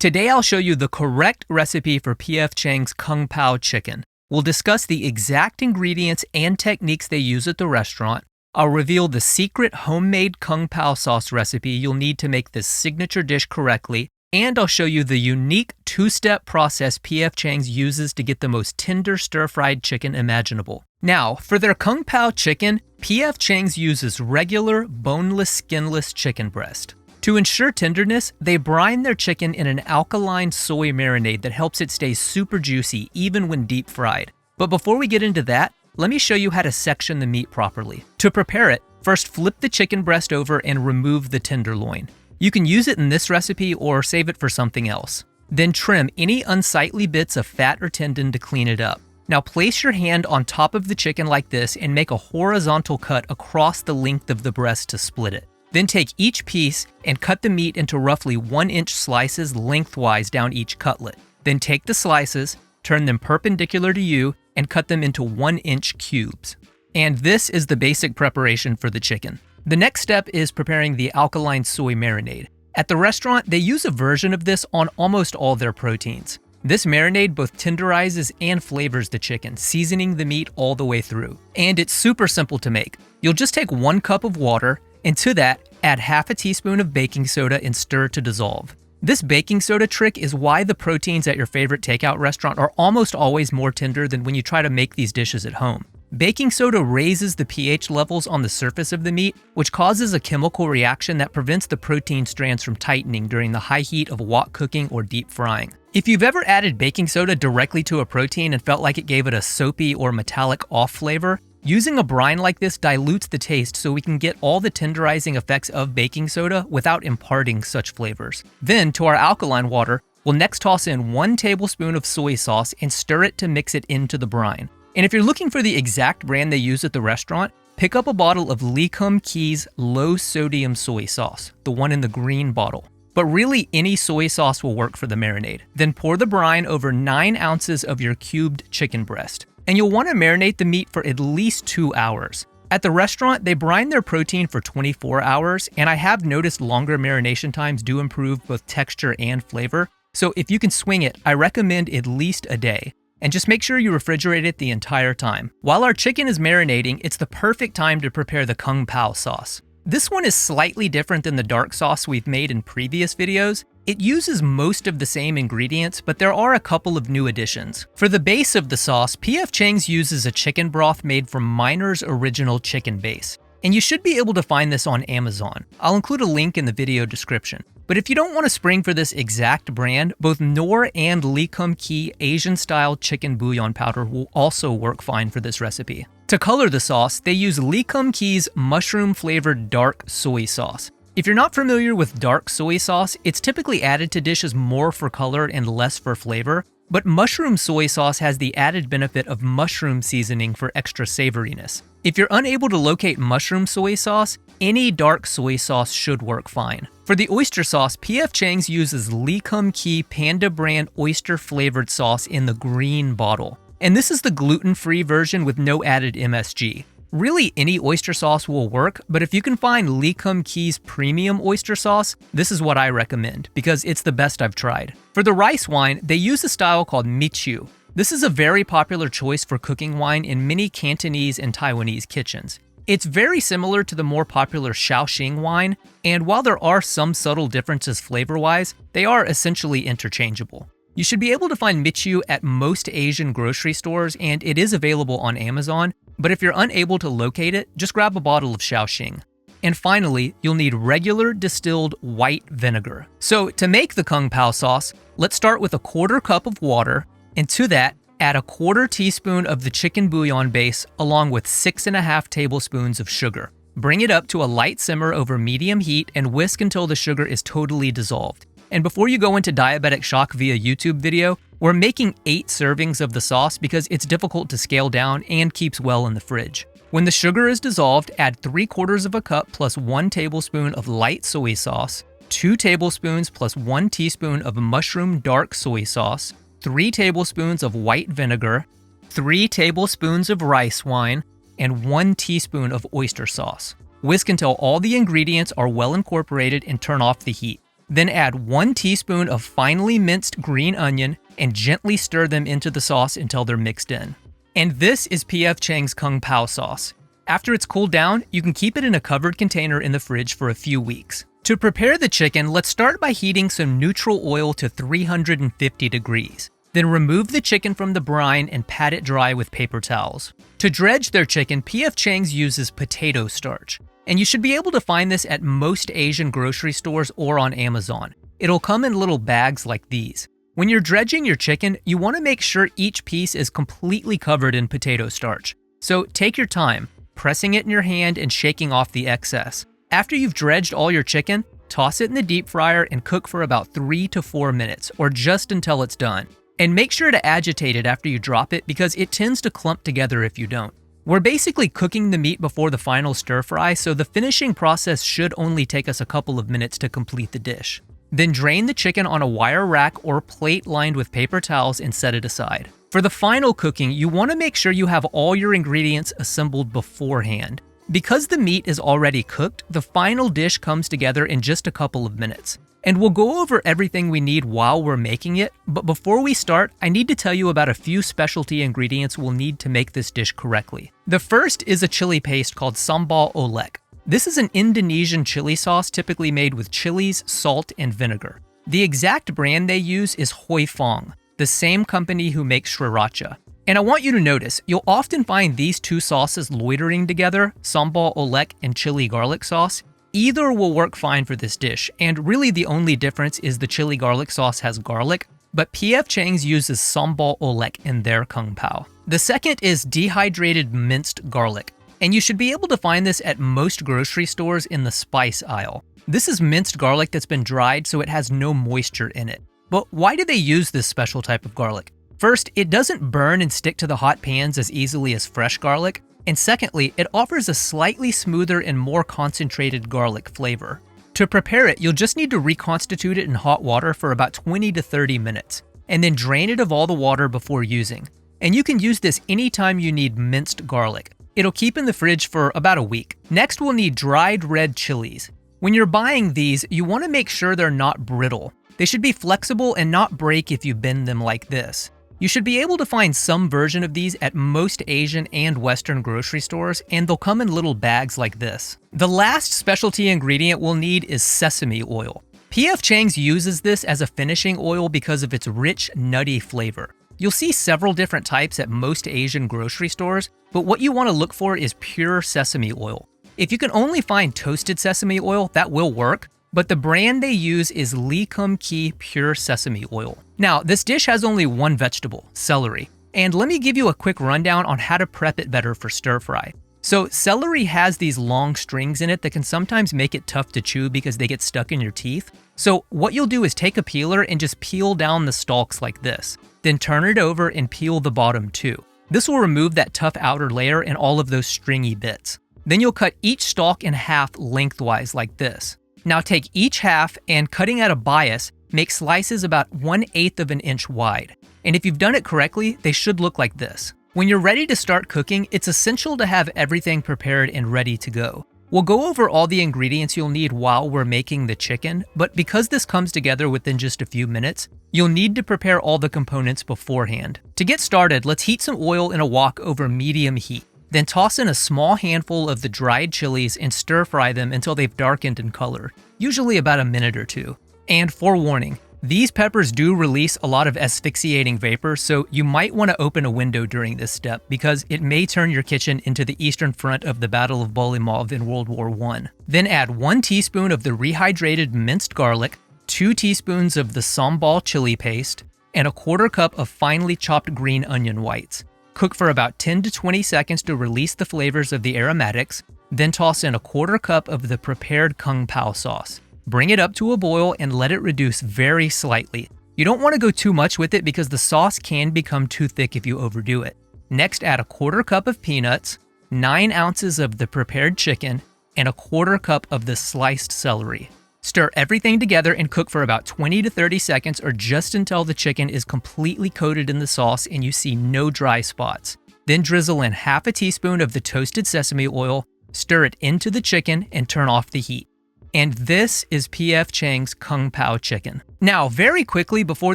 Today I'll show you the correct recipe for PF Chang's Kung Pao Chicken. We'll discuss the exact ingredients and techniques they use at the restaurant. I'll reveal the secret homemade Kung Pao sauce recipe you'll need to make this signature dish correctly, and I'll show you the unique two-step process PF Chang's uses to get the most tender stir-fried chicken imaginable. Now, for their Kung Pao chicken, PF Chang's uses regular, boneless, skinless chicken breast. To ensure tenderness, they brine their chicken in an alkaline soy marinade that helps it stay super juicy even when deep fried. But before we get into that, let me show you how to section the meat properly. To prepare it, first flip the chicken breast over and remove the tenderloin. You can use it in this recipe or save it for something else. Then trim any unsightly bits of fat or tendon to clean it up. Now place your hand on top of the chicken like this and make a horizontal cut across the length of the breast to split it. Then take each piece and cut the meat into roughly 1-inch slices lengthwise down each cutlet. Then take the slices, turn them perpendicular to you, and cut them into 1-inch cubes. And this is the basic preparation for the chicken. The next step is preparing the alkaline soy marinade. At the restaurant, they use a version of this on almost all their proteins. This marinade both tenderizes and flavors the chicken, seasoning the meat all the way through. And it's super simple to make. You'll just take 1 cup of water, and to that, add half a teaspoon of baking soda and stir to dissolve. This baking soda trick is why the proteins at your favorite takeout restaurant are almost always more tender than when you try to make these dishes at home. Baking soda raises the pH levels on the surface of the meat, which causes a chemical reaction that prevents the protein strands from tightening during the high heat of wok cooking or deep frying. If you've ever added baking soda directly to a protein and felt like it gave it a soapy or metallic off flavor, using a brine like this dilutes the taste so we can get all the tenderizing effects of baking soda without imparting such flavors. Then, to our alkaline water, we'll next toss in 1 tablespoon of soy sauce and stir it to mix it into the brine. And if you're looking for the exact brand they use at the restaurant, pick up a bottle of Lee Kum Kee's low-sodium soy sauce, the one in the green bottle. But really, any soy sauce will work for the marinade. Then pour the brine over 9 ounces of your cubed chicken breast. And you'll want to marinate the meat for at least 2 hours. At the restaurant, they brine their protein for 24 hours, and I have noticed longer marination times do improve both texture and flavor. So if you can swing it, I recommend at least a day. And just make sure you refrigerate it the entire time. While our chicken is marinating, it's the perfect time to prepare the Kung Pao sauce. This one is slightly different than the dark sauce we've made in previous videos. It uses most of the same ingredients, but there are a couple of new additions. For the base of the sauce, PF Chang's uses a chicken broth made from Miner's Original Chicken Base. And you should be able to find this on Amazon. I'll include a link in the video description. But if you don't want to spring for this exact brand, both Knorr and Lee Kum Kee Asian-style chicken bouillon powder will also work fine for this recipe. To color the sauce, they use Lee Kum Kee's mushroom-flavored dark soy sauce. If you're not familiar with dark soy sauce, it's typically added to dishes more for color and less for flavor, but mushroom soy sauce has the added benefit of mushroom seasoning for extra savoriness. If you're unable to locate mushroom soy sauce, any dark soy sauce should work fine. For the oyster sauce, PF Chang's uses Lee Kum Kee Panda brand oyster-flavored sauce in the green bottle. And this is the gluten-free version with no added MSG. Really, any oyster sauce will work, but if you can find Lee Kum Kee's premium oyster sauce, this is what I recommend, because it's the best I've tried. For the rice wine, they use a style called michu. This is a very popular choice for cooking wine in many Cantonese and Taiwanese kitchens. It's very similar to the more popular Shaoxing wine, and while there are some subtle differences flavor-wise, they are essentially interchangeable. You should be able to find michu at most Asian grocery stores, and it is available on Amazon, but if you're unable to locate it, just grab a bottle of Shaoxing. And finally, you'll need regular distilled white vinegar. So to make the Kung Pao sauce, let's start with a 1/4 cup of water, and to that, add a 1/4 teaspoon of the chicken bouillon base along with 6.5 tablespoons of sugar. Bring it up to a light simmer over medium heat and whisk until the sugar is totally dissolved. And before you go into diabetic shock via YouTube video, we're making 8 servings of the sauce because it's difficult to scale down and keeps well in the fridge. When the sugar is dissolved, add 3/4 cup plus 1 tablespoon of light soy sauce, 2 tablespoons plus 1 teaspoon of mushroom dark soy sauce, 3 tablespoons of white vinegar, 3 tablespoons of rice wine, and 1 teaspoon of oyster sauce. Whisk until all the ingredients are well incorporated and turn off the heat. Then add 1 teaspoon of finely minced green onion and gently stir them into the sauce until they're mixed in. And this is PF Chang's Kung Pao sauce. After it's cooled down, you can keep it in a covered container in the fridge for a few weeks. To prepare the chicken, let's start by heating some neutral oil to 350 degrees. Then remove the chicken from the brine and pat it dry with paper towels. To dredge their chicken, PF Chang's uses potato starch. And you should be able to find this at most Asian grocery stores or on Amazon. It'll come in little bags like these. When you're dredging your chicken, you want to make sure each piece is completely covered in potato starch. So take your time, pressing it in your hand and shaking off the excess. After you've dredged all your chicken, toss it in the deep fryer and cook for about 3 to 4 minutes, or just until it's done. And make sure to agitate it after you drop it because it tends to clump together if you don't. We're basically cooking the meat before the final stir fry, so the finishing process should only take us a couple of minutes to complete the dish. Then drain the chicken on a wire rack or plate lined with paper towels and set it aside. For the final cooking, you want to make sure you have all your ingredients assembled beforehand. Because the meat is already cooked, the final dish comes together in just a couple of minutes. And we'll go over everything we need while we're making it, but before we start, I need to tell you about a few specialty ingredients we'll need to make this dish correctly. The first is a chili paste called sambal olek. This is an Indonesian chili sauce typically made with chilies, salt, and vinegar. The exact brand they use is Hoi Fong, the same company who makes sriracha. And I want you to notice, you'll often find these two sauces loitering together, sambal olek and chili garlic sauce. Either will work fine for this dish, and really the only difference is the chili garlic sauce has garlic, but PF Chang's uses sambal olek in their Kung Pao. The second is dehydrated minced garlic, and you should be able to find this at most grocery stores in the spice aisle. This is minced garlic that's been dried so it has no moisture in it. But why do they use this special type of garlic? First, it doesn't burn and stick to the hot pans as easily as fresh garlic. And secondly, it offers a slightly smoother and more concentrated garlic flavor. To prepare it, you'll just need to reconstitute it in hot water for about 20 to 30 minutes, and then drain it of all the water before using. And you can use this anytime you need minced garlic. It'll keep in the fridge for about a week. Next, we'll need dried red chilies. When you're buying these, you want to make sure they're not brittle. They should be flexible and not break if you bend them like this. You should be able to find some version of these at most Asian and Western grocery stores, and they'll come in little bags like this. The last specialty ingredient we'll need is sesame oil. PF Chang's uses this as a finishing oil because of its rich, nutty flavor. You'll see several different types at most Asian grocery stores, but what you want to look for is pure sesame oil. If you can only find toasted sesame oil, that will work, but the brand they use is Lee Kum Kee Pure Sesame Oil. Now, this dish has only one vegetable, celery. And let me give you a quick rundown on how to prep it better for stir fry. So celery has these long strings in it that can sometimes make it tough to chew because they get stuck in your teeth. So what you'll do is take a peeler and just peel down the stalks like this. Then turn it over and peel the bottom too. This will remove that tough outer layer and all of those stringy bits. Then you'll cut each stalk in half lengthwise like this. Now take each half and, cutting at a bias, make slices about 1/8 of an inch wide. And if you've done it correctly, they should look like this. When you're ready to start cooking, it's essential to have everything prepared and ready to go. We'll go over all the ingredients you'll need while we're making the chicken, but because this comes together within just a few minutes, you'll need to prepare all the components beforehand. To get started, let's heat some oil in a wok over medium heat. Then toss in a small handful of the dried chilies and stir fry them until they've darkened in color, usually about a minute or two. And forewarning, these peppers do release a lot of asphyxiating vapor, so you might want to open a window during this step because it may turn your kitchen into the eastern front of the Battle of Bolimov in World War I. Then add 1 teaspoon of the rehydrated minced garlic, 2 teaspoons of the sambal chili paste, and a 1/4 cup of finely chopped green onion whites. Cook for about 10 to 20 seconds to release the flavors of the aromatics, then toss in a 1/4 cup of the prepared Kung Pao sauce. Bring it up to a boil and let it reduce very slightly. You don't want to go too much with it because the sauce can become too thick if you overdo it. Next, add a 1/4 cup of peanuts, 9 ounces of the prepared chicken, and a 1/4 cup of the sliced celery. Stir everything together and cook for about 20 to 30 seconds or just until the chicken is completely coated in the sauce and you see no dry spots. Then drizzle in 1/2 teaspoon of the toasted sesame oil, stir it into the chicken, and turn off the heat. And this is PF Chang's Kung Pao Chicken. Now, very quickly before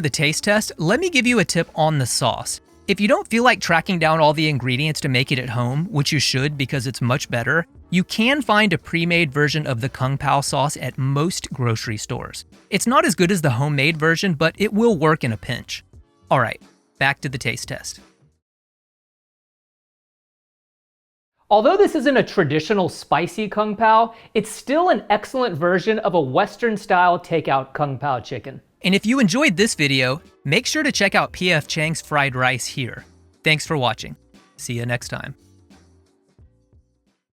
the taste test, let me give you a tip on the sauce. If you don't feel like tracking down all the ingredients to make it at home, which you should because it's much better, you can find a pre-made version of the Kung Pao sauce at most grocery stores. It's not as good as the homemade version, but it will work in a pinch. All right, back to the taste test. Although this isn't a traditional spicy Kung Pao, it's still an excellent version of a Western-style takeout Kung Pao chicken. And if you enjoyed this video, make sure to check out PF Chang's fried rice here. Thanks for watching. See you next time.